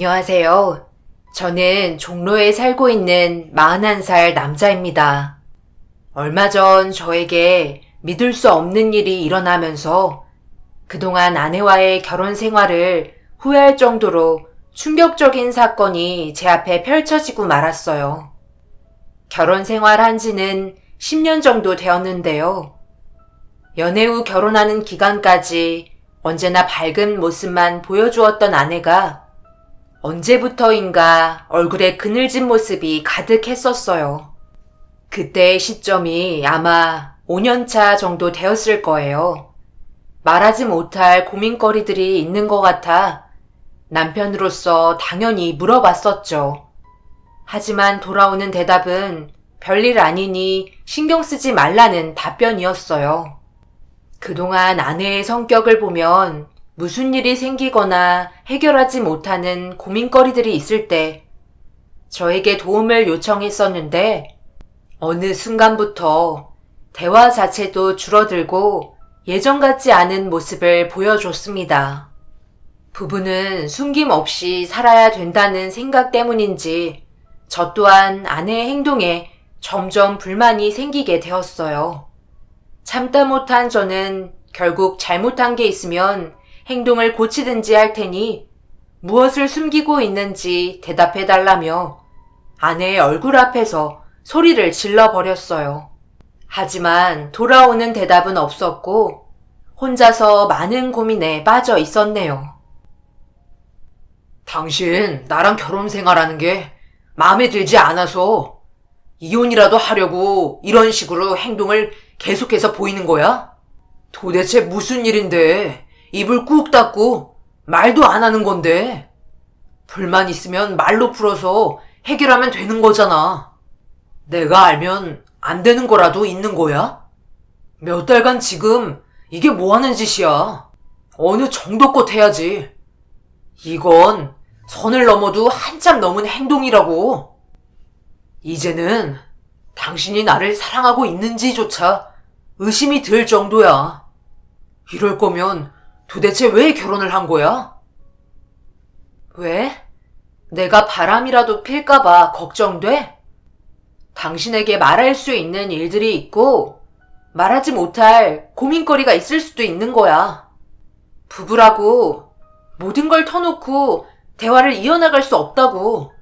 안녕하세요. 저는 종로에 살고 있는 41살 남자입니다. 얼마 전 저에게 믿을 수 없는 일이 일어나면서 그동안 아내와의 결혼 생활을 후회할 정도로 충격적인 사건이 제 앞에 펼쳐지고 말았어요. 결혼 생활한 지는 10년 정도 되었는데요. 연애 후 결혼하는 기간까지 언제나 밝은 모습만 보여주었던 아내가 언제부터인가 얼굴에 그늘진 모습이 가득했었어요. 그때의 시점이 아마 5년차 정도 되었을 거예요. 말하지 못할 고민거리들이 있는 것 같아 남편으로서 당연히 물어봤었죠. 하지만 돌아오는 대답은 별일 아니니 신경 쓰지 말라는 답변이었어요. 그동안 아내의 성격을 보면 무슨 일이 생기거나 해결하지 못하는 고민거리들이 있을 때 저에게 도움을 요청했었는데 어느 순간부터 대화 자체도 줄어들고 예전 같지 않은 모습을 보여줬습니다. 부부는 숨김없이 살아야 된다는 생각 때문인지 저 또한 아내의 행동에 점점 불만이 생기게 되었어요. 참다 못한 저는 결국 잘못한 게 있으면 행동을 고치든지 할 테니 무엇을 숨기고 있는지 대답해달라며 아내의 얼굴 앞에서 소리를 질러버렸어요. 하지만 돌아오는 대답은 없었고 혼자서 많은 고민에 빠져 있었네요. 당신 나랑 결혼 생활하는 게 마음에 들지 않아서 이혼이라도 하려고 이런 식으로 행동을 계속해서 보이는 거야? 도대체 무슨 일인데 입을 꾹 닫고 말도 안 하는 건데? 불만 있으면 말로 풀어서 해결하면 되는 거잖아. 내가 알면 안 되는 거라도 있는 거야? 몇 달간 지금 이게 뭐 하는 짓이야? 어느 정도껏 해야지. 이건 선을 넘어도 한참 넘은 행동이라고. 이제는 당신이 나를 사랑하고 있는지조차 의심이 들 정도야. 이럴 거면 도대체 왜 결혼을 한 거야? 왜? 내가 바람이라도 필까봐 걱정돼? 당신에게 말할 수 있는 일들이 있고 말하지 못할 고민거리가 있을 수도 있는 거야. 부부라고 모든 걸 터놓고 대화를 이어나갈 수 없다고.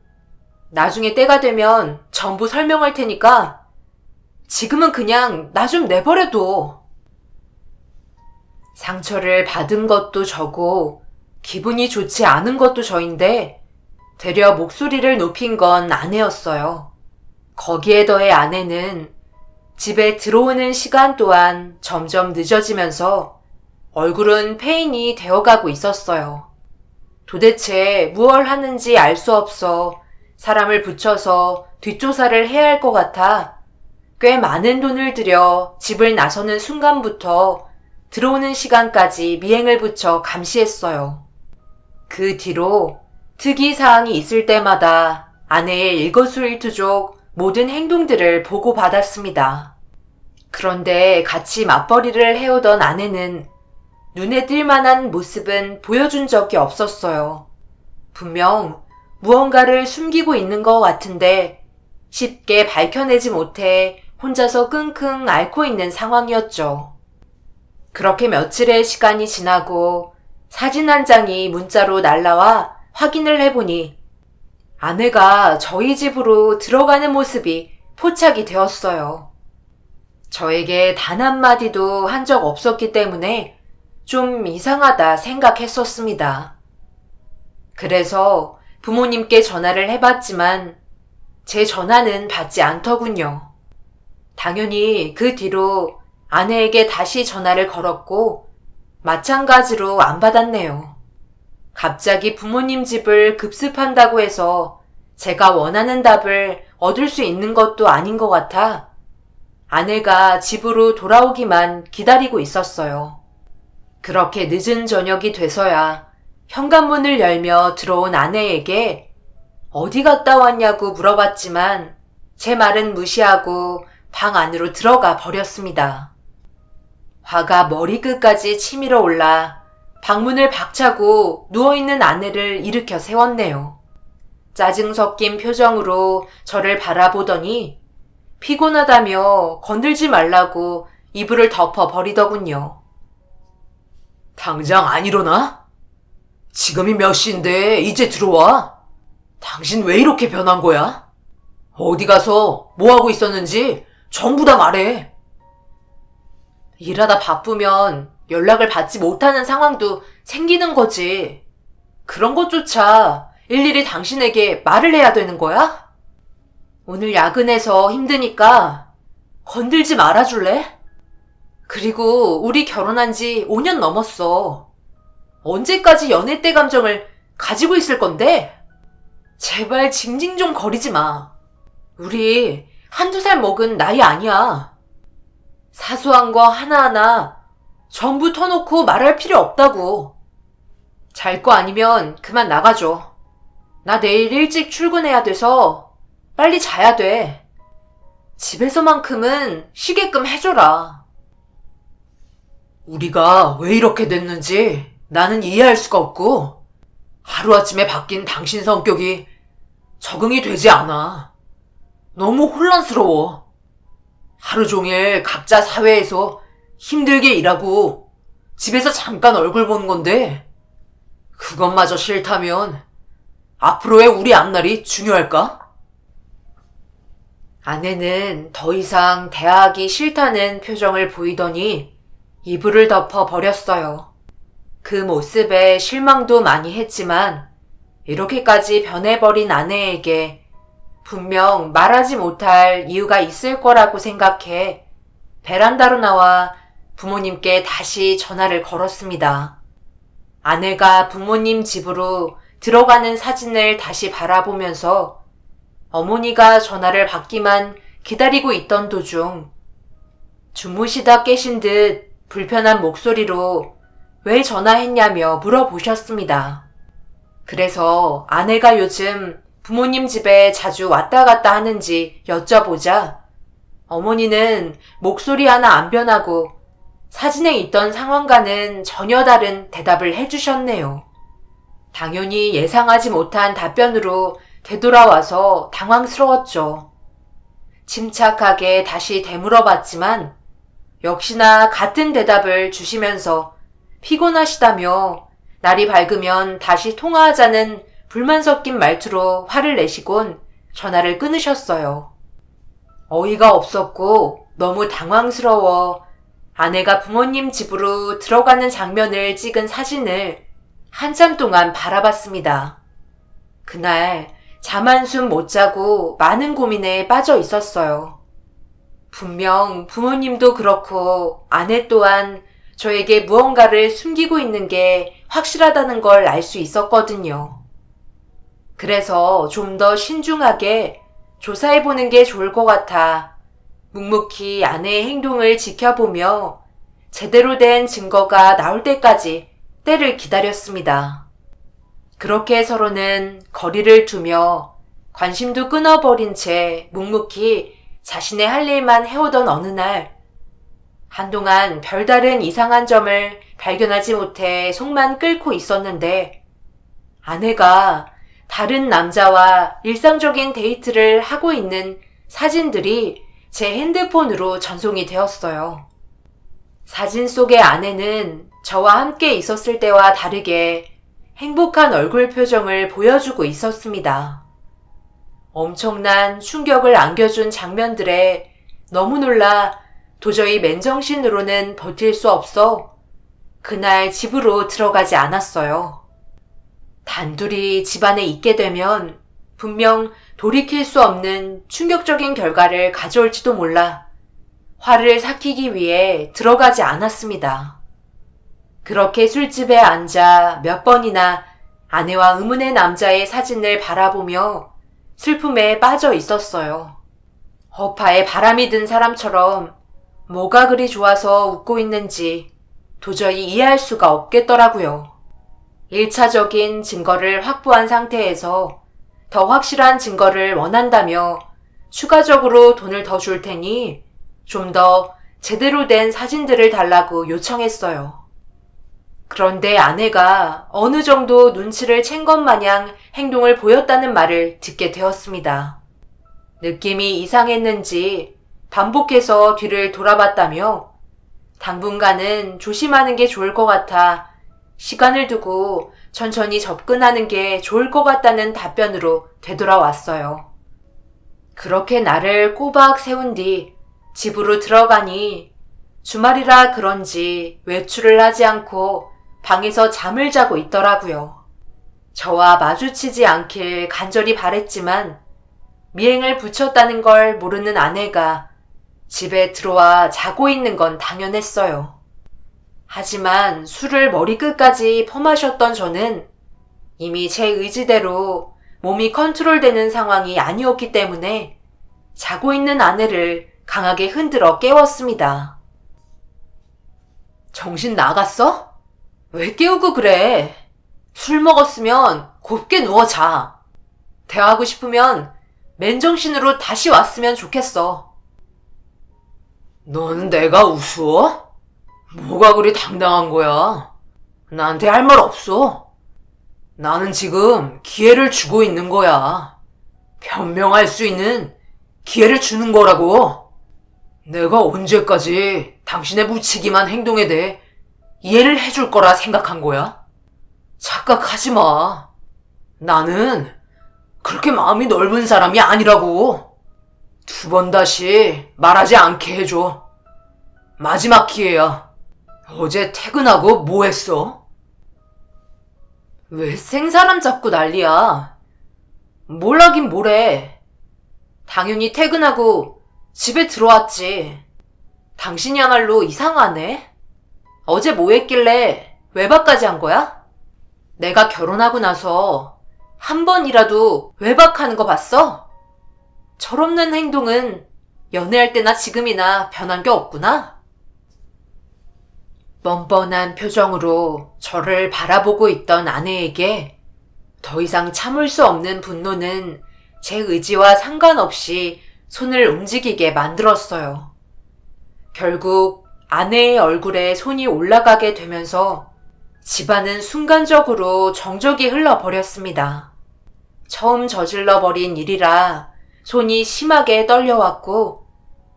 나중에 때가 되면 전부 설명할 테니까 지금은 그냥 나 좀 내버려둬. 상처를 받은 것도 저고 기분이 좋지 않은 것도 저인데 되려 목소리를 높인 건 아내였어요. 거기에 더해 아내는 집에 들어오는 시간 또한 점점 늦어지면서 얼굴은 페인이 되어가고 있었어요. 도대체 무얼 하는지 알 수 없어 사람을 붙여서 뒷조사를 해야 할 것 같아 꽤 많은 돈을 들여 집을 나서는 순간부터 들어오는 시간까지 미행을 붙여 감시했어요. 그 뒤로 특이사항이 있을 때마다 아내의 일거수일투족 모든 행동들을 보고받았습니다. 그런데 같이 맞벌이를 해오던 아내는 눈에 띌 만한 모습은 보여준 적이 없었어요. 분명 무언가를 숨기고 있는 것 같은데 쉽게 밝혀내지 못해 혼자서 끙끙 앓고 있는 상황이었죠. 그렇게 며칠의 시간이 지나고 사진 한 장이 문자로 날라와 확인을 해보니 아내가 저희 집으로 들어가는 모습이 포착이 되었어요. 저에게 단 한마디도 한 적 없었기 때문에 좀 이상하다 생각했었습니다. 그래서 부모님께 전화를 해봤지만 제 전화는 받지 않더군요. 당연히 그 뒤로 아내에게 다시 전화를 걸었고 마찬가지로 안 받았네요. 갑자기 부모님 집을 급습한다고 해서 제가 원하는 답을 얻을 수 있는 것도 아닌 것 같아 아내가 집으로 돌아오기만 기다리고 있었어요. 그렇게 늦은 저녁이 돼서야 현관문을 열며 들어온 아내에게 어디 갔다 왔냐고 물어봤지만 제 말은 무시하고 방 안으로 들어가 버렸습니다. 화가 머리끝까지 치밀어 올라 방문을 박차고 누워있는 아내를 일으켜 세웠네요. 짜증 섞인 표정으로 저를 바라보더니 피곤하다며 건들지 말라고 이불을 덮어 버리더군요. 당장 안 일어나? 지금이 몇 시인데 이제 들어와? 당신 왜 이렇게 변한 거야? 어디 가서 뭐 하고 있었는지 전부 다 말해. 일하다 바쁘면 연락을 받지 못하는 상황도 생기는 거지. 그런 것조차 일일이 당신에게 말을 해야 되는 거야? 오늘 야근해서 힘드니까 건들지 말아줄래? 그리고 우리 결혼한 지 5년 넘었어. 언제까지 연애 때 감정을 가지고 있을 건데? 제발 징징 좀 거리지 마. 우리 한두 살 먹은 나이 아니야. 사소한 거 하나하나 전부 터놓고 말할 필요 없다고. 잘 거 아니면 그만 나가줘. 나 내일 일찍 출근해야 돼서 빨리 자야 돼. 집에서만큼은 쉬게끔 해줘라. 우리가 왜 이렇게 됐는지 나는 이해할 수가 없고 하루아침에 바뀐 당신 성격이 적응이 되지 않아. 너무 혼란스러워. 하루 종일 각자 사회에서 힘들게 일하고 집에서 잠깐 얼굴 보는 건데 그것마저 싫다면 앞으로의 우리 앞날이 중요할까? 아내는 더 이상 대화하기 싫다는 표정을 보이더니 이불을 덮어 버렸어요. 그 모습에 실망도 많이 했지만 이렇게까지 변해버린 아내에게 분명 말하지 못할 이유가 있을 거라고 생각해 베란다로 나와 부모님께 다시 전화를 걸었습니다. 아내가 부모님 집으로 들어가는 사진을 다시 바라보면서 어머니가 전화를 받기만 기다리고 있던 도중 주무시다 깨신 듯 불편한 목소리로 왜 전화했냐며 물어보셨습니다. 그래서 아내가 요즘 부모님 집에 자주 왔다 갔다 하는지 여쭤보자 어머니는 목소리 하나 안 변하고 사진에 있던 상황과는 전혀 다른 대답을 해주셨네요. 당연히 예상하지 못한 답변으로 되돌아와서 당황스러웠죠. 침착하게 다시 되물어봤지만 역시나 같은 대답을 주시면서 피곤하시다며 날이 밝으면 다시 통화하자는 불만 섞인 말투로 화를 내시곤 전화를 끊으셨어요. 어이가 없었고 너무 당황스러워 아내가 부모님 집으로 들어가는 장면을 찍은 사진을 한참 동안 바라봤습니다. 그날 잠 한숨 못 자고 많은 고민에 빠져 있었어요. 분명 부모님도 그렇고 아내 또한 저에게 무언가를 숨기고 있는 게 확실하다는 걸 알 수 있었거든요. 그래서 좀 더 신중하게 조사해보는 게 좋을 것 같아 묵묵히 아내의 행동을 지켜보며 제대로 된 증거가 나올 때까지 때를 기다렸습니다. 그렇게 서로는 거리를 두며 관심도 끊어버린 채 묵묵히 자신의 할 일만 해오던 어느 날 한동안 별다른 이상한 점을 발견하지 못해 속만 끓고 있었는데 아내가 다른 남자와 일상적인 데이트를 하고 있는 사진들이 제 핸드폰으로 전송이 되었어요. 사진 속의 아내는 저와 함께 있었을 때와 다르게 행복한 얼굴 표정을 보여주고 있었습니다. 엄청난 충격을 안겨준 장면들에 너무 놀라 도저히 맨정신으로는 버틸 수 없어 그날 집으로 들어가지 않았어요. 단둘이 집안에 있게 되면 분명 돌이킬 수 없는 충격적인 결과를 가져올지도 몰라 화를 삭히기 위해 들어가지 않았습니다. 그렇게 술집에 앉아 몇 번이나 아내와 의문의 남자의 사진을 바라보며 슬픔에 빠져 있었어요. 허파에 바람이 든 사람처럼 뭐가 그리 좋아서 웃고 있는지 도저히 이해할 수가 없겠더라고요. 1차적인 증거를 확보한 상태에서 더 확실한 증거를 원한다며 추가적으로 돈을 더 줄 테니 좀 더 제대로 된 사진들을 달라고 요청했어요. 그런데 아내가 어느 정도 눈치를 챈 것 마냥 행동을 보였다는 말을 듣게 되었습니다. 느낌이 이상했는지 반복해서 뒤를 돌아봤다며 당분간은 조심하는 게 좋을 것 같아 시간을 두고 천천히 접근하는 게 좋을 것 같다는 답변으로 되돌아왔어요. 그렇게 나를 꼬박 세운 뒤 집으로 들어가니 주말이라 그런지 외출을 하지 않고 방에서 잠을 자고 있더라고요. 저와 마주치지 않길 간절히 바랬지만 미행을 붙였다는 걸 모르는 아내가 집에 들어와 자고 있는 건 당연했어요. 하지만 술을 머리끝까지 퍼마셨던 저는 이미 제 의지대로 몸이 컨트롤되는 상황이 아니었기 때문에 자고 있는 아내를 강하게 흔들어 깨웠습니다. 정신 나갔어? 왜 깨우고 그래? 술 먹었으면 곱게 누워 자. 대화하고 싶으면 맨정신으로 다시 왔으면 좋겠어. 넌 내가 우스워? 뭐가 그리 당당한 거야? 나한테 할 말 없어. 나는 지금 기회를 주고 있는 거야. 변명할 수 있는 기회를 주는 거라고. 내가 언제까지 당신의 무책임한 행동에 대해 이해를 해줄 거라 생각한 거야? 착각하지 마. 나는 그렇게 마음이 넓은 사람이 아니라고. 2번 다시 말하지 않게 해줘. 마지막 기회야. 어제 퇴근하고 뭐 했어? 왜 생사람 잡고 난리야? 뭘 하긴 뭐래. 당연히 퇴근하고 집에 들어왔지. 당신이야말로 이상하네. 어제 뭐 했길래 외박까지 한 거야? 내가 결혼하고 나서 한 번이라도 외박하는 거 봤어? 철없는 행동은 연애할 때나 지금이나 변한 게 없구나. 뻔뻔한 표정으로 저를 바라보고 있던 아내에게 더 이상 참을 수 없는 분노는 제 의지와 상관없이 손을 움직이게 만들었어요. 결국 아내의 얼굴에 손이 올라가게 되면서 집안은 순간적으로 정적이 흘러버렸습니다. 처음 저질러버린 일이라 손이 심하게 떨려왔고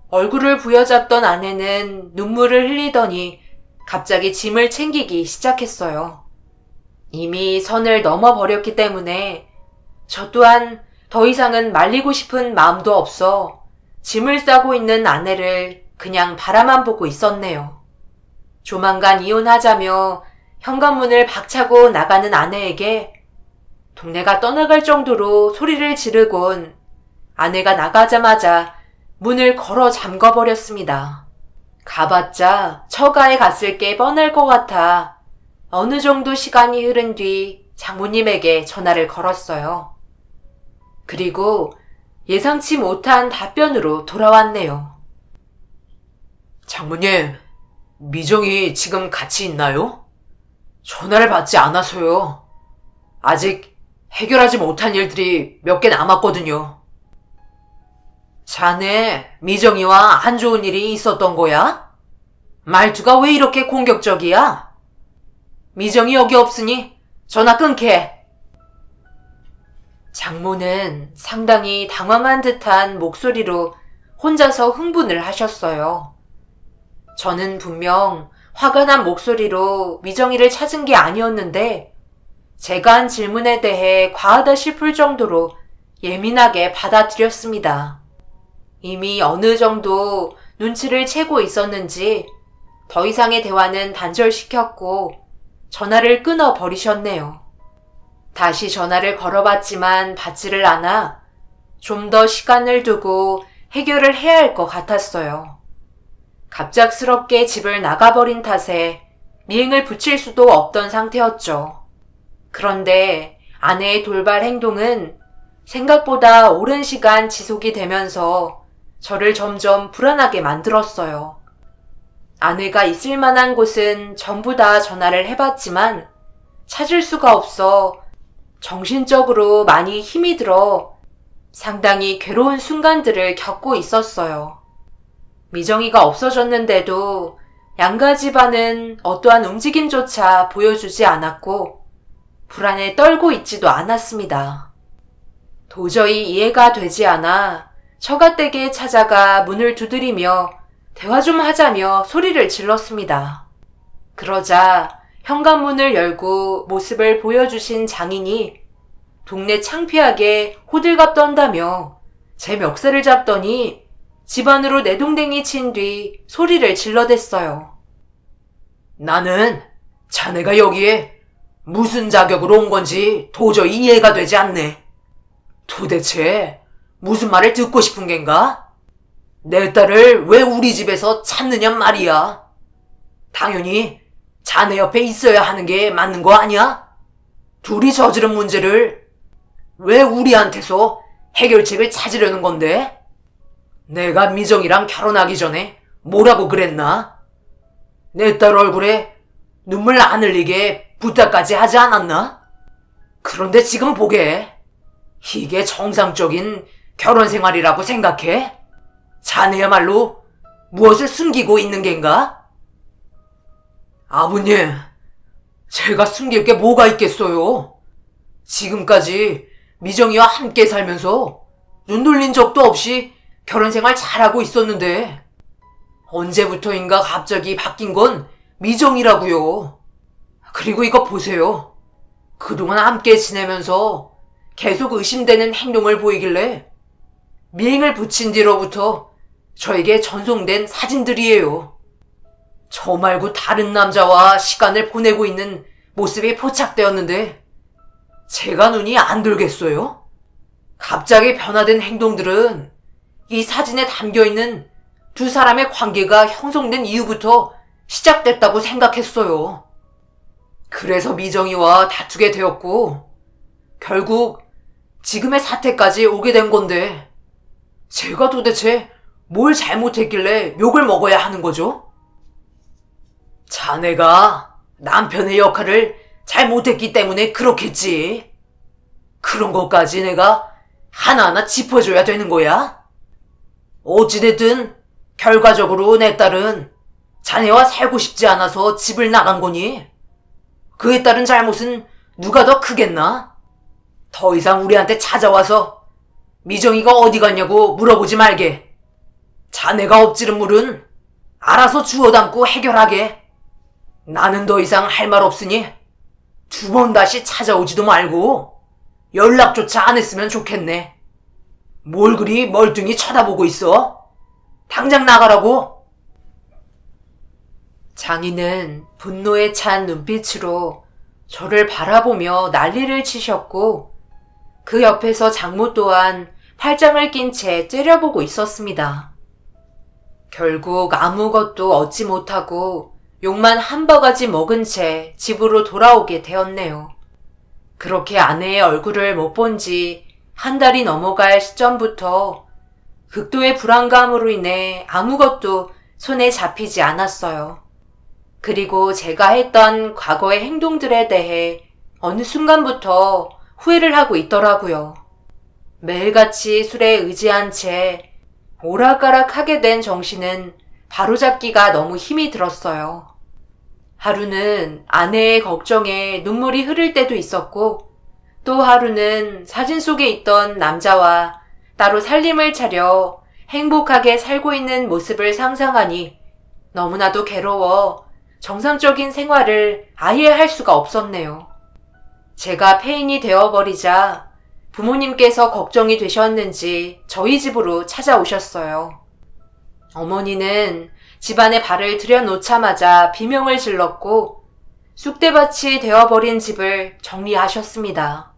얼굴을 부여잡던 아내는 눈물을 흘리더니 갑자기 짐을 챙기기 시작했어요. 이미 선을 넘어버렸기 때문에 저 또한 더 이상은 말리고 싶은 마음도 없어 짐을 싸고 있는 아내를 그냥 바라만 보고 있었네요. 조만간 이혼하자며 현관문을 박차고 나가는 아내에게 동네가 떠나갈 정도로 소리를 지르곤 아내가 나가자마자 문을 걸어 잠궈버렸습니다. 가봤자 처가에 갔을 게 뻔할 것 같아 어느 정도 시간이 흐른 뒤 장모님에게 전화를 걸었어요. 그리고 예상치 못한 답변으로 돌아왔네요. 장모님, 미정이 지금 같이 있나요? 전화를 받지 않아서요. 아직 해결하지 못한 일들이 몇 개 남았거든요. 자네, 미정이와 안 좋은 일이 있었던 거야? 말투가 왜 이렇게 공격적이야? 미정이 여기 없으니 전화 끊게. 장모는 상당히 당황한 듯한 목소리로 혼자서 흥분을 하셨어요. 저는 분명 화가 난 목소리로 미정이를 찾은 게 아니었는데 제가 한 질문에 대해 과하다 싶을 정도로 예민하게 받아들였습니다. 이미 어느 정도 눈치를 채고 있었는지 더 이상의 대화는 단절시켰고 전화를 끊어버리셨네요. 다시 전화를 걸어봤지만 받지를 않아 좀 더 시간을 두고 해결을 해야 할 것 같았어요. 갑작스럽게 집을 나가버린 탓에 미행을 붙일 수도 없던 상태였죠. 그런데 아내의 돌발 행동은 생각보다 오랜 시간 지속이 되면서 저를 점점 불안하게 만들었어요. 아내가 있을 만한 곳은 전부 다 전화를 해봤지만 찾을 수가 없어 정신적으로 많이 힘이 들어 상당히 괴로운 순간들을 겪고 있었어요. 미정이가 없어졌는데도 양가 집안은 어떠한 움직임조차 보여주지 않았고 불안에 떨고 있지도 않았습니다. 도저히 이해가 되지 않아 처갓댁에 찾아가 문을 두드리며 대화 좀 하자며 소리를 질렀습니다. 그러자 현관문을 열고 모습을 보여주신 장인이 동네 창피하게 호들갑 떤다며 제 멱살을 잡더니 집 안으로 내동댕이 친 뒤 소리를 질러댔어요. 나는 자네가 여기에 무슨 자격으로 온 건지 도저히 이해가 되지 않네. 도대체 무슨 말을 듣고 싶은 겐가? 내 딸을 왜 우리 집에서 찾느냔 말이야. 당연히 자네 옆에 있어야 하는 게 맞는 거 아니야? 둘이 저지른 문제를 왜 우리한테서 해결책을 찾으려는 건데? 내가 미정이랑 결혼하기 전에 뭐라고 그랬나? 내 딸 얼굴에 눈물 안 흘리게 부탁까지 하지 않았나? 그런데 지금 보게. 이게 정상적인 결혼 생활이라고 생각해? 자네야말로 무엇을 숨기고 있는 겐가? 아버님, 제가 숨길 게 뭐가 있겠어요? 지금까지 미정이와 함께 살면서 눈 돌린 적도 없이 결혼 생활 잘하고 있었는데 언제부터인가 갑자기 바뀐 건 미정이라고요. 그리고 이거 보세요. 그동안 함께 지내면서 계속 의심되는 행동을 보이길래 미행을 붙인 뒤로부터 저에게 전송된 사진들이에요. 저 말고 다른 남자와 시간을 보내고 있는 모습이 포착되었는데 제가 눈이 안 돌겠어요? 갑자기 변화된 행동들은 이 사진에 담겨있는 두 사람의 관계가 형성된 이후부터 시작됐다고 생각했어요. 그래서 미정이와 다투게 되었고 결국 지금의 사태까지 오게 된 건데 제가 도대체 뭘 잘못했길래 욕을 먹어야 하는 거죠? 자네가 남편의 역할을 잘못했기 때문에 그렇겠지. 그런 것까지 내가 하나하나 짚어줘야 되는 거야? 어찌됐든 결과적으로 내 딸은 자네와 살고 싶지 않아서 집을 나간 거니 그의 딸은 잘못은 누가 더 크겠나? 더 이상 우리한테 찾아와서 미정이가 어디 갔냐고 물어보지 말게. 자네가 엎지른 물은 알아서 주워 담고 해결하게. 나는 더 이상 할 말 없으니 두 번 다시 찾아오지도 말고 연락조차 안 했으면 좋겠네. 뭘 그리 멀뚱히 쳐다보고 있어? 당장 나가라고. 장인은 분노에 찬 눈빛으로 저를 바라보며 난리를 치셨고 그 옆에서 장모 또한 팔짱을 낀 채 째려보고 있었습니다. 결국 아무것도 얻지 못하고 욕만 한 바가지 먹은 채 집으로 돌아오게 되었네요. 그렇게 아내의 얼굴을 못 본 지 한 달이 넘어갈 시점부터 극도의 불안감으로 인해 아무것도 손에 잡히지 않았어요. 그리고 제가 했던 과거의 행동들에 대해 어느 순간부터 후회를 하고 있더라고요. 매일같이 술에 의지한 채 오락가락하게 된 정신은 바로잡기가 너무 힘이 들었어요. 하루는 아내의 걱정에 눈물이 흐를 때도 있었고 또 하루는 사진 속에 있던 남자와 따로 살림을 차려 행복하게 살고 있는 모습을 상상하니 너무나도 괴로워 정상적인 생활을 아예 할 수가 없었네요. 제가 폐인이 되어버리자 부모님께서 걱정이 되셨는지 저희 집으로 찾아오셨어요. 어머니는 집안에 발을 들여놓자마자 비명을 질렀고 쑥대밭이 되어버린 집을 정리하셨습니다.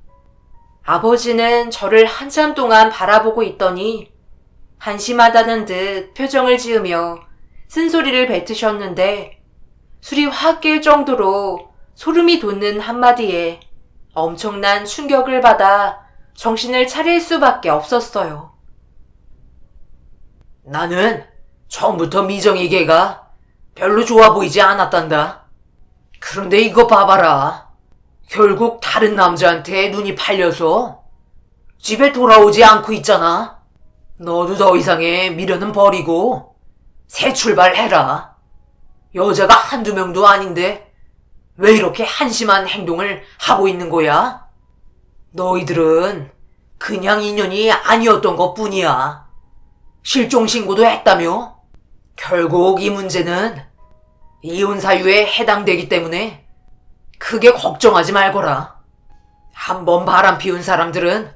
아버지는 저를 한참 동안 바라보고 있더니 한심하다는 듯 표정을 지으며 쓴소리를 뱉으셨는데 술이 확 깰 정도로 소름이 돋는 한마디에 엄청난 충격을 받아 정신을 차릴 수밖에 없었어요. 나는 처음부터 미정이 걔가 별로 좋아 보이지 않았단다. 그런데 이거 봐봐라. 결국 다른 남자한테 눈이 팔려서 집에 돌아오지 않고 있잖아. 너도 더 이상의 미련은 버리고 새 출발해라. 여자가 한두 명도 아닌데 왜 이렇게 한심한 행동을 하고 있는 거야? 너희들은 그냥 인연이 아니었던 것 뿐이야. 실종 신고도 했다며? 결국 이 문제는 이혼 사유에 해당되기 때문에 크게 걱정하지 말거라. 한번 바람 피운 사람들은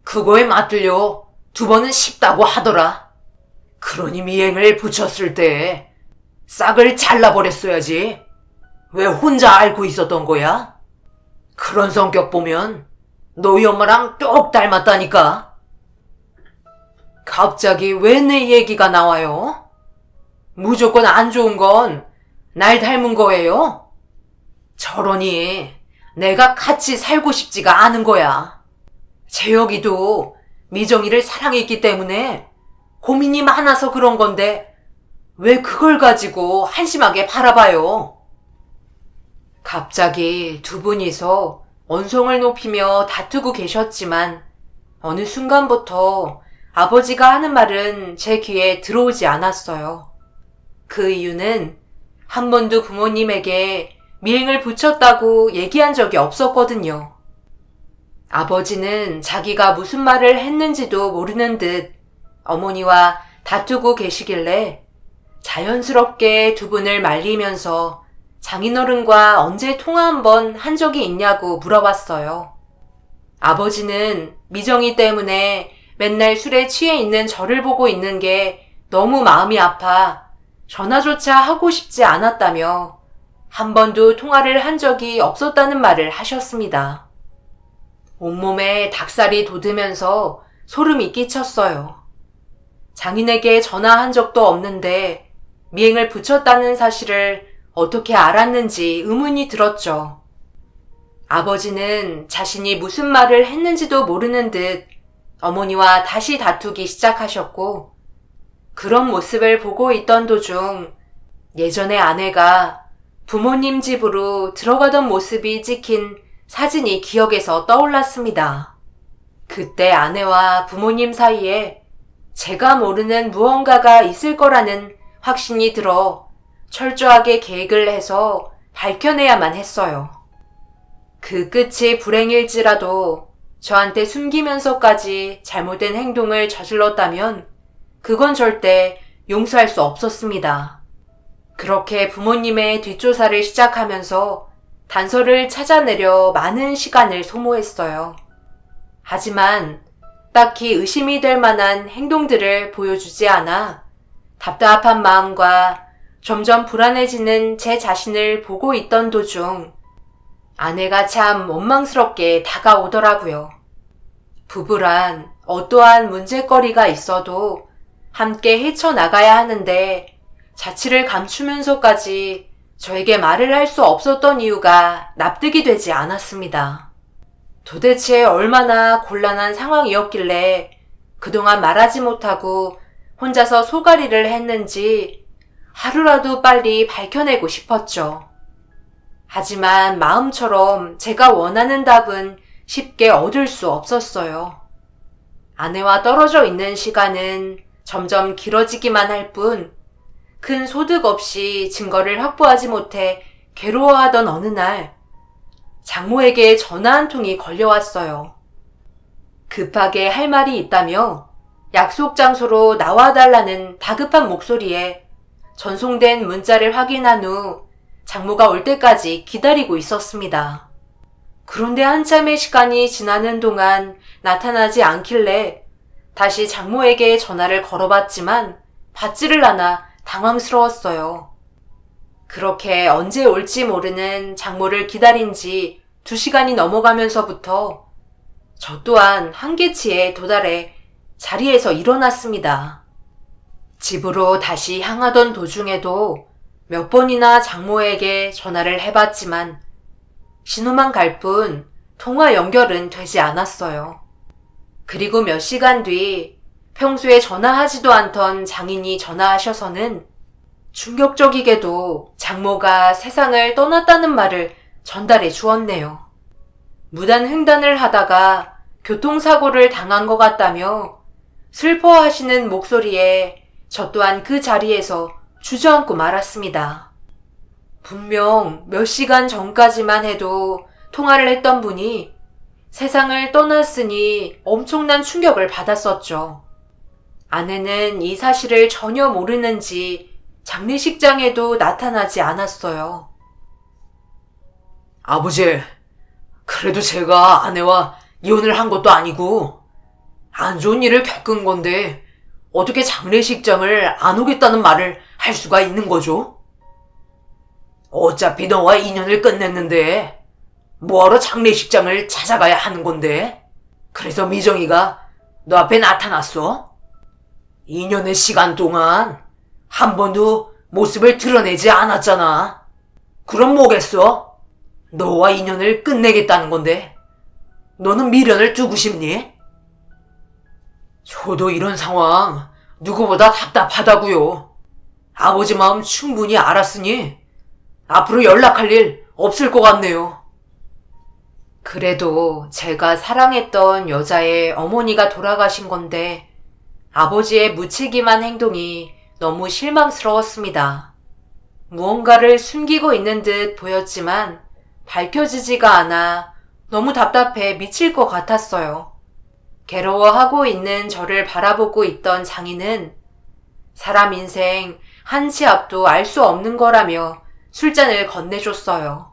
그거에 맞들려 두 번은 쉽다고 하더라. 그러니 미행을 붙였을 때 싹을 잘라버렸어야지. 왜 혼자 앓고 있었던 거야? 그런 성격 보면 너희 엄마랑 똑 닮았다니까. 갑자기 왜 내 얘기가 나와요? 무조건 안 좋은 건 날 닮은 거예요? 저러니 내가 같이 살고 싶지가 않은 거야. 재혁이도 미정이를 사랑했기 때문에 고민이 많아서 그런 건데 왜 그걸 가지고 한심하게 바라봐요? 갑자기 두 분이서 언성을 높이며 다투고 계셨지만 어느 순간부터 아버지가 하는 말은 제 귀에 들어오지 않았어요. 그 이유는 한 번도 부모님에게 미행을 붙였다고 얘기한 적이 없었거든요. 아버지는 자기가 무슨 말을 했는지도 모르는 듯 어머니와 다투고 계시길래 자연스럽게 두 분을 말리면서 장인어른과 언제 통화 한번 한 적이 있냐고 물어봤어요. 아버지는 미정이 때문에 맨날 술에 취해 있는 저를 보고 있는 게 너무 마음이 아파 전화조차 하고 싶지 않았다며 한 번도 통화를 한 적이 없었다는 말을 하셨습니다. 온몸에 닭살이 돋으면서 소름이 끼쳤어요. 장인에게 전화한 적도 없는데 미행을 붙였다는 사실을 어떻게 알았는지 의문이 들었죠. 아버지는 자신이 무슨 말을 했는지도 모르는 듯 어머니와 다시 다투기 시작하셨고 그런 모습을 보고 있던 도중 예전에 아내가 부모님 집으로 들어가던 모습이 찍힌 사진이 기억에서 떠올랐습니다. 그때 아내와 부모님 사이에 제가 모르는 무언가가 있을 거라는 확신이 들어 철저하게 계획을 해서 밝혀내야만 했어요. 그 끝이 불행일지라도 저한테 숨기면서까지 잘못된 행동을 저질렀다면 그건 절대 용서할 수 없었습니다. 그렇게 부모님의 뒷조사를 시작하면서 단서를 찾아내려 많은 시간을 소모했어요. 하지만 딱히 의심이 될 만한 행동들을 보여주지 않아 답답한 마음과 점점 불안해지는 제 자신을 보고 있던 도중 아내가 참 원망스럽게 다가오더라고요. 부부란 어떠한 문제거리가 있어도 함께 헤쳐나가야 하는데 자취를 감추면서까지 저에게 말을 할 수 없었던 이유가 납득이 되지 않았습니다. 도대체 얼마나 곤란한 상황이었길래 그동안 말하지 못하고 혼자서 소가리를 했는지 하루라도 빨리 밝혀내고 싶었죠. 하지만 마음처럼 제가 원하는 답은 쉽게 얻을 수 없었어요. 아내와 떨어져 있는 시간은 점점 길어지기만 할 뿐 큰 소득 없이 증거를 확보하지 못해 괴로워하던 어느 날 장모에게 전화 한 통이 걸려왔어요. 급하게 할 말이 있다며 약속 장소로 나와달라는 다급한 목소리에 전송된 문자를 확인한 후 장모가 올 때까지 기다리고 있었습니다. 그런데 한참의 시간이 지나는 동안 나타나지 않길래 다시 장모에게 전화를 걸어봤지만 받지를 않아 당황스러웠어요. 그렇게 언제 올지 모르는 장모를 기다린 지 2시간이 넘어가면서부터 저 또한 한계치에 도달해 자리에서 일어났습니다. 집으로 다시 향하던 도중에도 몇 번이나 장모에게 전화를 해봤지만 신호만 갈 뿐 통화 연결은 되지 않았어요. 그리고 몇 시간 뒤 평소에 전화하지도 않던 장인이 전화하셔서는 충격적이게도 장모가 세상을 떠났다는 말을 전달해 주었네요. 무단 횡단을 하다가 교통사고를 당한 것 같다며 슬퍼하시는 목소리에 저 또한 그 자리에서 주저앉고 말았습니다. 분명 몇 시간 전까지만 해도 통화를 했던 분이 세상을 떠났으니 엄청난 충격을 받았었죠. 아내는 이 사실을 전혀 모르는지 장례식장에도 나타나지 않았어요. 아버지, 그래도 제가 아내와 이혼을 한 것도 아니고 안 좋은 일을 겪은 건데 어떻게 장례식장을 안 오겠다는 말을 할 수가 있는 거죠? 어차피 너와 인연을 끝냈는데 뭐하러 장례식장을 찾아가야 하는 건데? 그래서 미정이가 너 앞에 나타났어? 2년의 시간 동안 한 번도 모습을 드러내지 않았잖아. 그럼 뭐겠어? 너와 인연을 끝내겠다는 건데 너는 미련을 두고 싶니? 저도 이런 상황 누구보다 답답하다고요. 아버지 마음 충분히 알았으니 앞으로 연락할 일 없을 것 같네요. 그래도 제가 사랑했던 여자의 어머니가 돌아가신 건데 아버지의 무책임한 행동이 너무 실망스러웠습니다. 무언가를 숨기고 있는 듯 보였지만 밝혀지지가 않아 너무 답답해 미칠 것 같았어요. 괴로워하고 있는 저를 바라보고 있던 장인은 사람 인생 한 치 앞도 알 수 없는 거라며 술잔을 건네줬어요.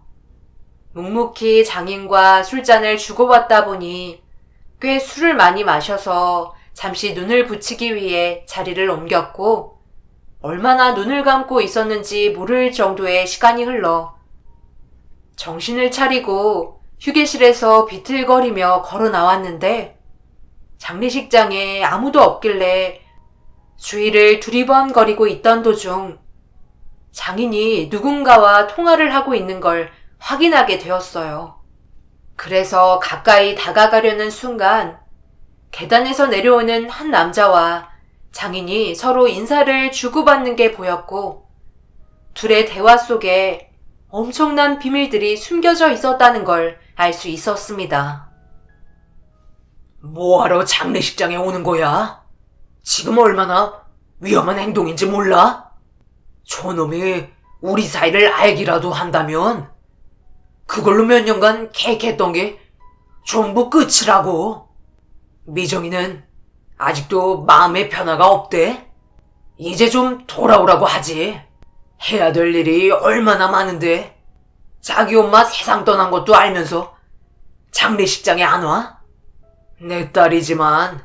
묵묵히 장인과 술잔을 주고받다 보니 꽤 술을 많이 마셔서 잠시 눈을 붙이기 위해 자리를 옮겼고 얼마나 눈을 감고 있었는지 모를 정도의 시간이 흘러 정신을 차리고 휴게실에서 비틀거리며 걸어 나왔는데 장례식장에 아무도 없길래 주위를 두리번거리고 있던 도중 장인이 누군가와 통화를 하고 있는 걸 확인하게 되었어요. 그래서 가까이 다가가려는 순간 계단에서 내려오는 한 남자와 장인이 서로 인사를 주고받는 게 보였고 둘의 대화 속에 엄청난 비밀들이 숨겨져 있었다는 걸 알 수 있었습니다. 뭐하러 장례식장에 오는 거야? 지금 얼마나 위험한 행동인지 몰라? 저놈이 우리 사이를 알기라도 한다면 그걸로 몇 년간 계획했던 게 전부 끝이라고. 미정이는 아직도 마음의 변화가 없대. 이제 좀 돌아오라고 하지. 해야 될 일이 얼마나 많은데 자기 엄마 세상 떠난 것도 알면서 장례식장에 안 와? 내 딸이지만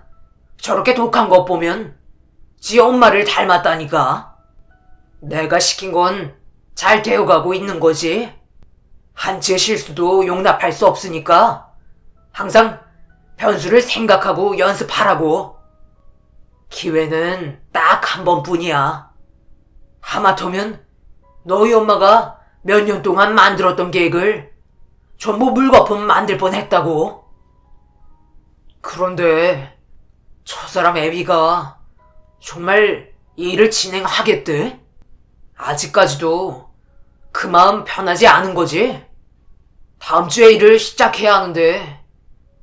저렇게 독한 것 보면 지 엄마를 닮았다니까. 내가 시킨 건 잘 되어가고 있는 거지. 한치의 실수도 용납할 수 없으니까 항상 변수를 생각하고 연습하라고. 기회는 딱 한 번뿐이야. 하마터면 너희 엄마가 몇 년 동안 만들었던 계획을 전부 물거품 만들 뻔했다고. 그런데 저 사람 애비가 정말 이 일을 진행하겠대? 아직까지도 그 마음 변하지 않은 거지? 다음 주에 일을 시작해야 하는데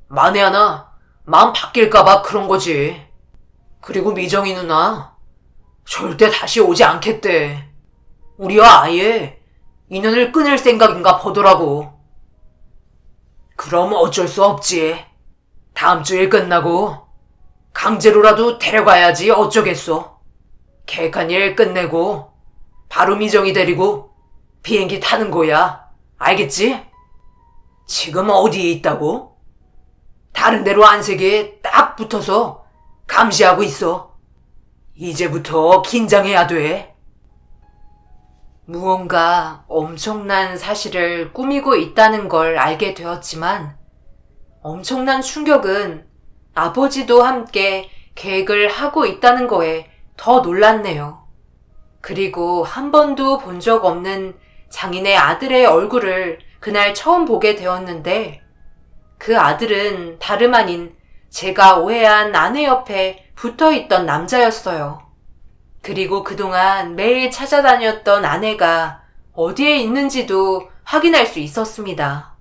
만에 하나 마음 바뀔까봐 그런 거지. 그리고 미정이 누나 절대 다시 오지 않겠대. 우리와 아예 인연을 끊을 생각인가 보더라고. 그럼 어쩔 수 없지. 다음 주 일 끝나고 강제로라도 데려가야지 어쩌겠어. 계획한 일 끝내고 바로 미정이 데리고 비행기 타는 거야. 알겠지? 지금 어디에 있다고? 다른 데로 안색에 딱 붙어서 감시하고 있어. 이제부터 긴장해야 돼. 무언가 엄청난 사실을 꾸미고 있다는 걸 알게 되었지만 엄청난 충격은 아버지도 함께 계획을 하고 있다는 거에 더 놀랐네요. 그리고 한 번도 본 적 없는 장인의 아들의 얼굴을 그날 처음 보게 되었는데 그 아들은 다름 아닌 제가 오해한 아내 옆에 붙어있던 남자였어요. 그리고 그동안 매일 찾아다녔던 아내가 어디에 있는지도 확인할 수 있었습니다.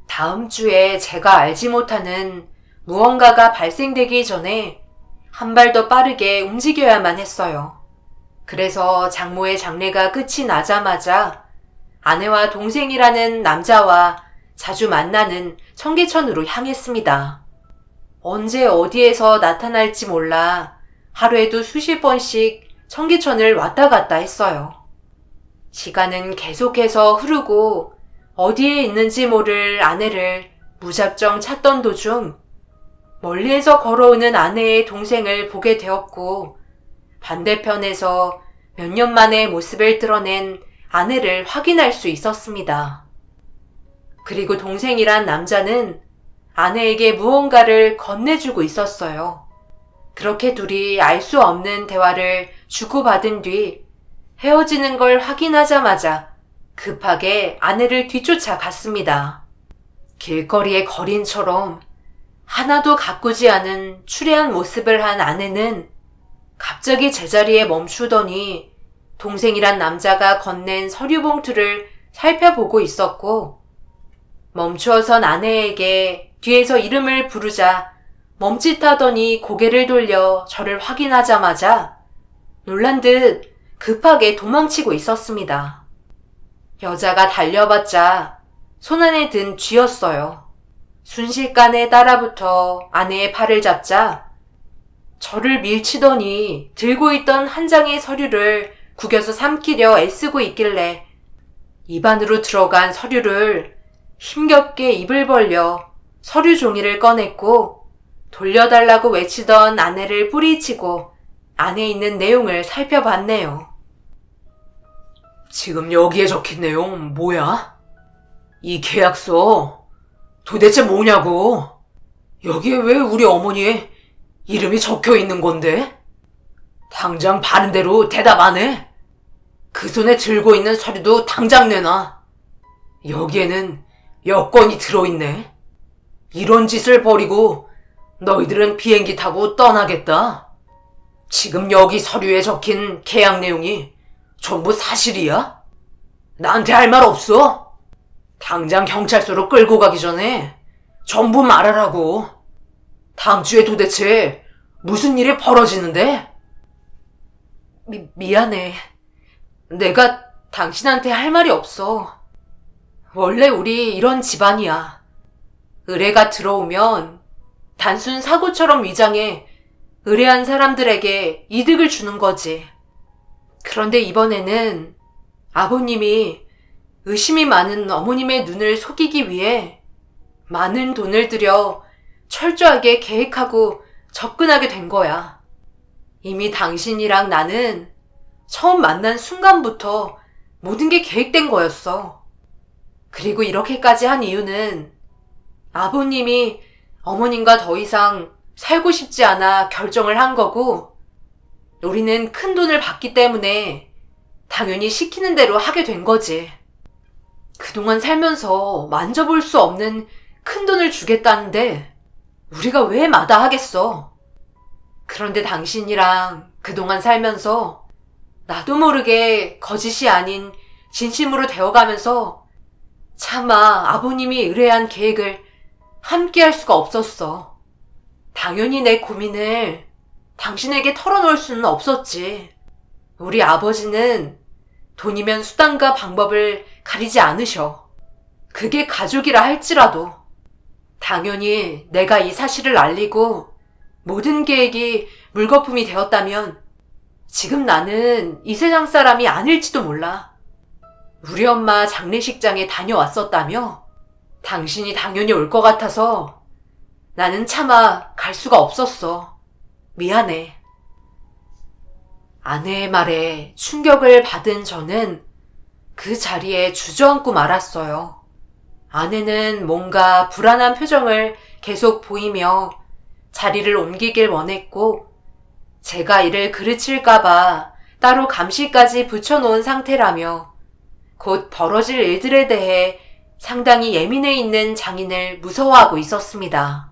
다음 주에 제가 알지 못하는 무언가가 발생되기 전에 한 발 더 빠르게 움직여야만 했어요. 그래서 장모의 장례가 끝이 나자마자 아내와 동생이라는 남자와 자주 만나는 청계천으로 향했습니다. 언제 어디에서 나타날지 몰라 하루에도 수십 번씩 청계천을 왔다 갔다 했어요. 시간은 계속해서 흐르고 어디에 있는지 모를 아내를 무작정 찾던 도중 멀리에서 걸어오는 아내의 동생을 보게 되었고 반대편에서 몇 년 만에 모습을 드러낸 아내를 확인할 수 있었습니다. 그리고 동생이란 남자는 아내에게 무언가를 건네주고 있었어요. 그렇게 둘이 알 수 없는 대화를 주고받은 뒤 헤어지는 걸 확인하자마자 급하게 아내를 뒤쫓아 갔습니다. 길거리의 거린처럼 하나도 가꾸지 않은 추레한 모습을 한 아내는 갑자기 제자리에 멈추더니 동생이란 남자가 건넨 서류 봉투를 살펴보고 있었고 멈추어선 아내에게 뒤에서 이름을 부르자 멈칫하더니 고개를 돌려 저를 확인하자마자 놀란 듯 급하게 도망치고 있었습니다. 여자가 달려봤자 손안에 든 쥐였어요. 순식간에 따라붙어 아내의 팔을 잡자 저를 밀치더니 들고 있던 한 장의 서류를 구겨서 삼키려 애쓰고 있길래 입안으로 들어간 서류를 힘겹게 입을 벌려 서류 종이를 꺼냈고 돌려달라고 외치던 아내를 뿌리치고 안에 있는 내용을 살펴봤네요. 지금 여기에 적힌 내용 뭐야? 이 계약서 도대체 뭐냐고? 여기에 왜 우리 어머니의 이름이 적혀 있는 건데? 당장 바른 대로 대답 안 해? 그 손에 들고 있는 서류도 당장 내놔. 여기에는 여권이 들어있네. 이런 짓을 벌이고 너희들은 비행기 타고 떠나겠다. 지금 여기 서류에 적힌 계약 내용이 전부 사실이야? 나한테 할 말 없어? 당장 경찰서로 끌고 가기 전에 전부 말하라고. 다음 주에 도대체 무슨 일이 벌어지는데? 미안해. 내가 당신한테 할 말이 없어. 원래 우리 이런 집안이야. 의뢰가 들어오면 단순 사고처럼 위장해 의뢰한 사람들에게 이득을 주는 거지. 그런데 이번에는 아버님이 의심이 많은 어머님의 눈을 속이기 위해 많은 돈을 들여 철저하게 계획하고 접근하게 된 거야. 이미 당신이랑 나는 처음 만난 순간부터 모든 게 계획된 거였어. 그리고 이렇게까지 한 이유는 아버님이 어머님과 더 이상 살고 싶지 않아 결정을 한 거고 우리는 큰 돈을 받기 때문에 당연히 시키는 대로 하게 된 거지. 그동안 살면서 만져볼 수 없는 큰 돈을 주겠다는데 우리가 왜 마다하겠어. 그런데 당신이랑 그동안 살면서 나도 모르게 거짓이 아닌 진심으로 되어가면서 차마 아버님이 의뢰한 계획을 함께 할 수가 없었어. 당연히 내 고민을 당신에게 털어놓을 수는 없었지. 우리 아버지는 돈이면 수단과 방법을 가리지 않으셔. 그게 가족이라 할지라도. 당연히 내가 이 사실을 알리고 모든 계획이 물거품이 되었다면 지금 나는 이 세상 사람이 아닐지도 몰라. 우리 엄마 장례식장에 다녀왔었다며? 당신이 당연히 올 것 같아서 나는 차마 갈 수가 없었어. 미안해. 아내의 말에 충격을 받은 저는 그 자리에 주저앉고 말았어요. 아내는 뭔가 불안한 표정을 계속 보이며 자리를 옮기길 원했고 제가 이를 그르칠까봐 따로 감시까지 붙여놓은 상태라며 곧 벌어질 일들에 대해 상당히 예민해 있는 장인을 무서워하고 있었습니다.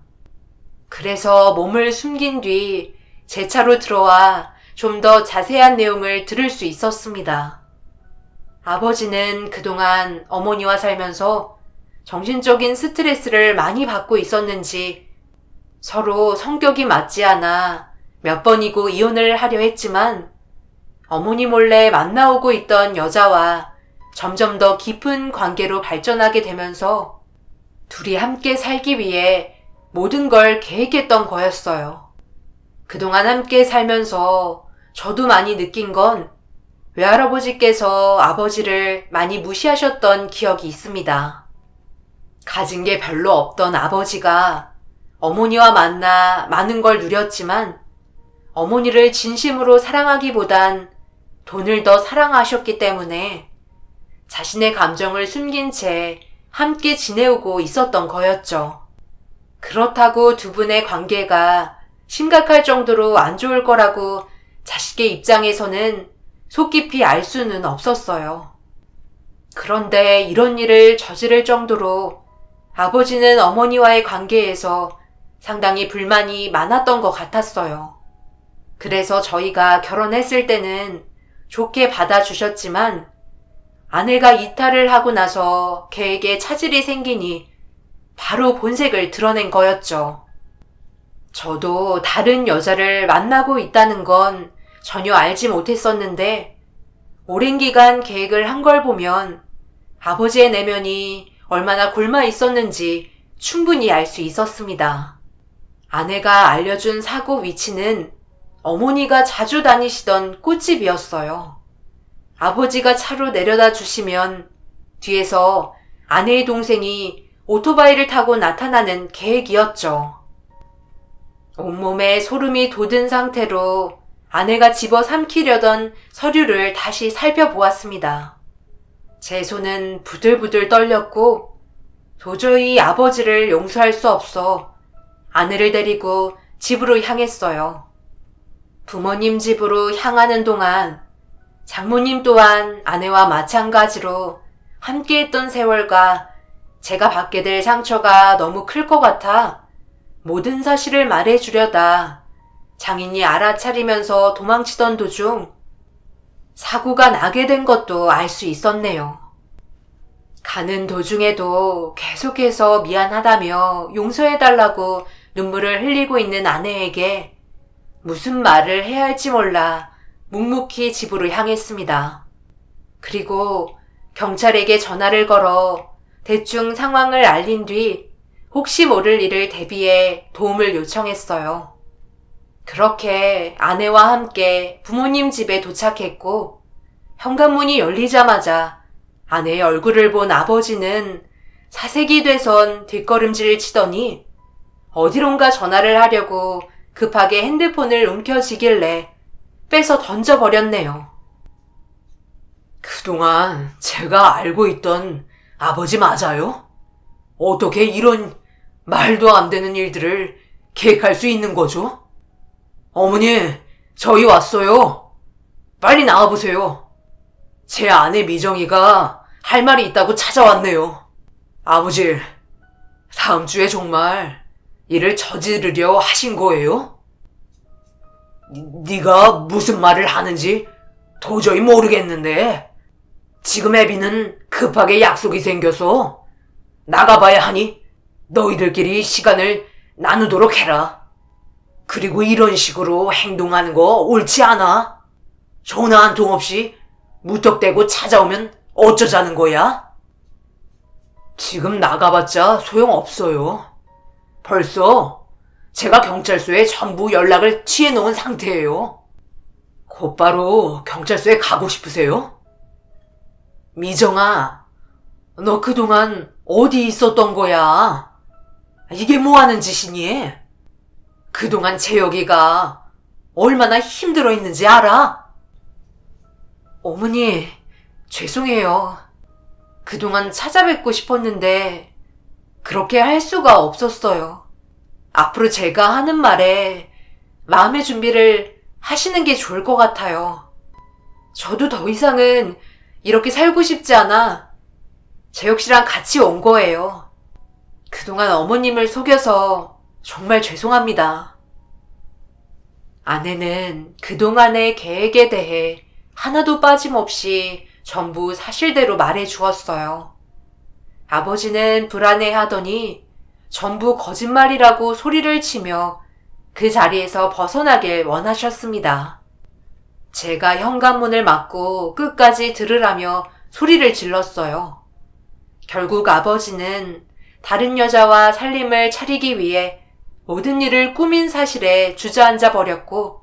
그래서 몸을 숨긴 뒤 제 차로 들어와 좀 더 자세한 내용을 들을 수 있었습니다. 아버지는 그동안 어머니와 살면서 정신적인 스트레스를 많이 받고 있었는지 서로 성격이 맞지 않아 몇 번이고 이혼을 하려 했지만 어머니 몰래 만나오고 있던 여자와 점점 더 깊은 관계로 발전하게 되면서 둘이 함께 살기 위해 모든 걸 계획했던 거였어요. 그동안 함께 살면서 저도 많이 느낀 건 외할아버지께서 아버지를 많이 무시하셨던 기억이 있습니다. 가진 게 별로 없던 아버지가 어머니와 만나 많은 걸 누렸지만 어머니를 진심으로 사랑하기보단 돈을 더 사랑하셨기 때문에 자신의 감정을 숨긴 채 함께 지내오고 있었던 거였죠. 그렇다고 두 분의 관계가 심각할 정도로 안 좋을 거라고 자식의 입장에서는 속 깊이 알 수는 없었어요. 그런데 이런 일을 저지를 정도로 아버지는 어머니와의 관계에서 상당히 불만이 많았던 것 같았어요. 그래서 저희가 결혼했을 때는 좋게 받아주셨지만 아내가 이탈을 하고 나서 계획에 차질이 생기니 바로 본색을 드러낸 거였죠. 저도 다른 여자를 만나고 있다는 건 전혀 알지 못했었는데 오랜 기간 계획을 한 걸 보면 아버지의 내면이 얼마나 곪아 있었는지 충분히 알 수 있었습니다. 아내가 알려준 사고 위치는 어머니가 자주 다니시던 꽃집이었어요. 아버지가 차로 내려다 주시면 뒤에서 아내의 동생이 오토바이를 타고 나타나는 계획이었죠. 온몸에 소름이 돋은 상태로 아내가 집어삼키려던 서류를 다시 살펴보았습니다. 제 손은 부들부들 떨렸고 도저히 아버지를 용서할 수 없어 아내를 데리고 집으로 향했어요. 부모님 집으로 향하는 동안 장모님 또한 아내와 마찬가지로 함께했던 세월과 제가 받게 될 상처가 너무 클 것 같아 모든 사실을 말해주려다 장인이 알아차리면서 도망치던 도중 사고가 나게 된 것도 알 수 있었네요. 가는 도중에도 계속해서 미안하다며 용서해달라고 눈물을 흘리고 있는 아내에게 무슨 말을 해야 할지 몰라 묵묵히 집으로 향했습니다. 그리고 경찰에게 전화를 걸어 대충 상황을 알린 뒤 혹시 모를 일을 대비해 도움을 요청했어요. 그렇게 아내와 함께 부모님 집에 도착했고 현관문이 열리자마자 아내의 얼굴을 본 아버지는 사색이 돼선 뒷걸음질을 치더니 어디론가 전화를 하려고 급하게 핸드폰을 움켜쥐길래 빼서 던져버렸네요. 그동안 제가 알고 있던 아버지 맞아요? 어떻게 이런 말도 안 되는 일들을 계획할 수 있는 거죠? 어머니, 저희 왔어요. 빨리 나와보세요. 제 아내 미정이가 할 말이 있다고 찾아왔네요. 아버지, 다음 주에 정말 일을 저지르려 하신 거예요? 네가 무슨 말을 하는지 도저히 모르겠는데 지금 애비는 급하게 약속이 생겨서 나가봐야 하니 너희들끼리 시간을 나누도록 해라. 그리고 이런 식으로 행동하는 거 옳지 않아. 전화 한 통 없이 무턱대고 찾아오면 어쩌자는 거야? 지금 나가봤자 소용없어요. 벌써 제가 경찰서에 전부 연락을 취해놓은 상태예요. 곧바로 경찰서에 가고 싶으세요? 미정아, 너 그동안 어디 있었던 거야? 이게 뭐 하는 짓이니? 그동안 재혁이가 얼마나 힘들어 했는지 알아? 어머니, 죄송해요. 그동안 찾아뵙고 싶었는데 그렇게 할 수가 없었어요. 앞으로 제가 하는 말에 마음의 준비를 하시는 게 좋을 것 같아요. 저도 더 이상은 이렇게 살고 싶지 않아 재혁 씨랑 같이 온 거예요. 그동안 어머님을 속여서 정말 죄송합니다. 아내는 그동안의 계획에 대해 하나도 빠짐없이 전부 사실대로 말해 주었어요. 아버지는 불안해하더니 전부 거짓말이라고 소리를 치며 그 자리에서 벗어나길 원하셨습니다. 제가 현관문을 막고 끝까지 들으라며 소리를 질렀어요. 결국 아버지는 다른 여자와 살림을 차리기 위해 모든 일을 꾸민 사실에 주저앉아 버렸고,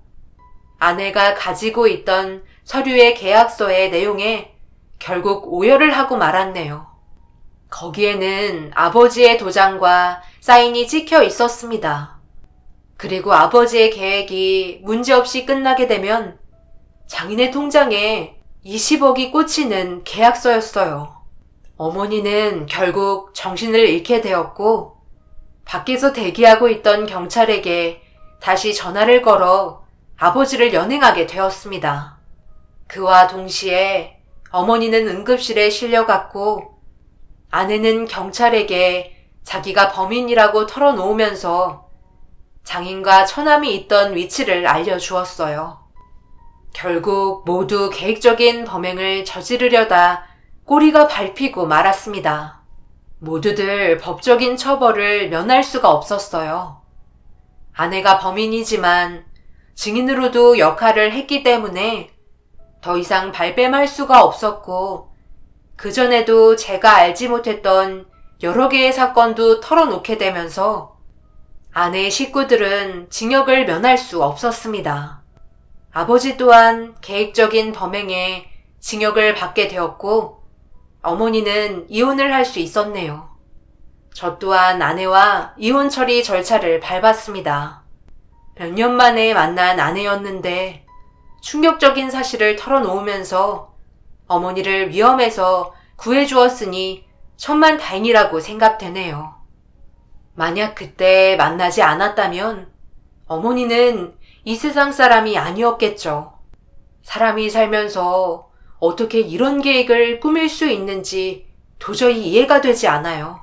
아내가 가지고 있던 서류의 계약서의 내용에 결국 오열을 하고 말았네요. 거기에는 아버지의 도장과 사인이 찍혀 있었습니다. 그리고 아버지의 계획이 문제없이 끝나게 되면 장인의 통장에 20억이 꽂히는 계약서였어요. 어머니는 결국 정신을 잃게 되었고, 밖에서 대기하고 있던 경찰에게 다시 전화를 걸어 아버지를 연행하게 되었습니다. 그와 동시에 어머니는 응급실에 실려갔고, 아내는 경찰에게 자기가 범인이라고 털어놓으면서 장인과 처남이 있던 위치를 알려주었어요. 결국 모두 계획적인 범행을 저지르려다 꼬리가 밟히고 말았습니다. 모두들 법적인 처벌을 면할 수가 없었어요. 아내가 범인이지만 증인으로도 역할을 했기 때문에 더 이상 발뺌할 수가 없었고, 그전에도 제가 알지 못했던 여러 개의 사건도 털어놓게 되면서 아내의 식구들은 징역을 면할 수 없었습니다. 아버지 또한 계획적인 범행에 징역을 받게 되었고, 어머니는 이혼을 할 수 있었네요. 저 또한 아내와 이혼 처리 절차를 밟았습니다. 몇 년 만에 만난 아내였는데 충격적인 사실을 털어놓으면서 어머니를 위험에서 구해주었으니 천만다행이라고 생각되네요. 만약 그때 만나지 않았다면 어머니는 이 세상 사람이 아니었겠죠. 사람이 살면서 어떻게 이런 계획을 꾸밀 수 있는지 도저히 이해가 되지 않아요.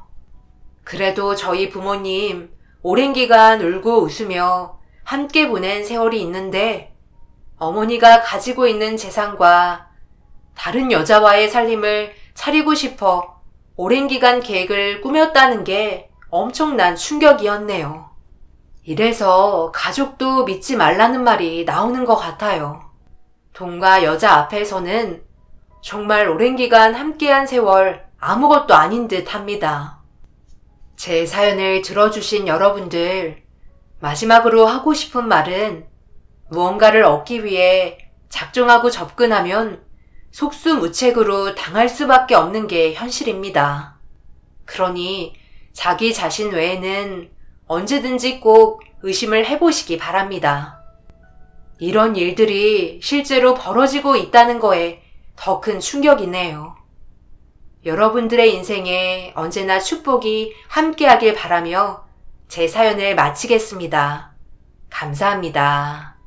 그래도 저희 부모님 오랜 기간 울고 웃으며 함께 보낸 세월이 있는데, 어머니가 가지고 있는 재산과 다른 여자와의 살림을 차리고 싶어 오랜 기간 계획을 꾸몄다는 게 엄청난 충격이었네요. 이래서 가족도 믿지 말라는 말이 나오는 것 같아요. 돈과 여자 앞에서는 정말 오랜 기간 함께한 세월 아무것도 아닌 듯 합니다. 제 사연을 들어주신 여러분들, 마지막으로 하고 싶은 말은, 무언가를 얻기 위해 작정하고 접근하면 속수무책으로 당할 수밖에 없는 게 현실입니다. 그러니 자기 자신 외에는 언제든지 꼭 의심을 해보시기 바랍니다. 이런 일들이 실제로 벌어지고 있다는 거에 더 큰 충격이네요. 여러분들의 인생에 언제나 축복이 함께하길 바라며 제 사연을 마치겠습니다. 감사합니다.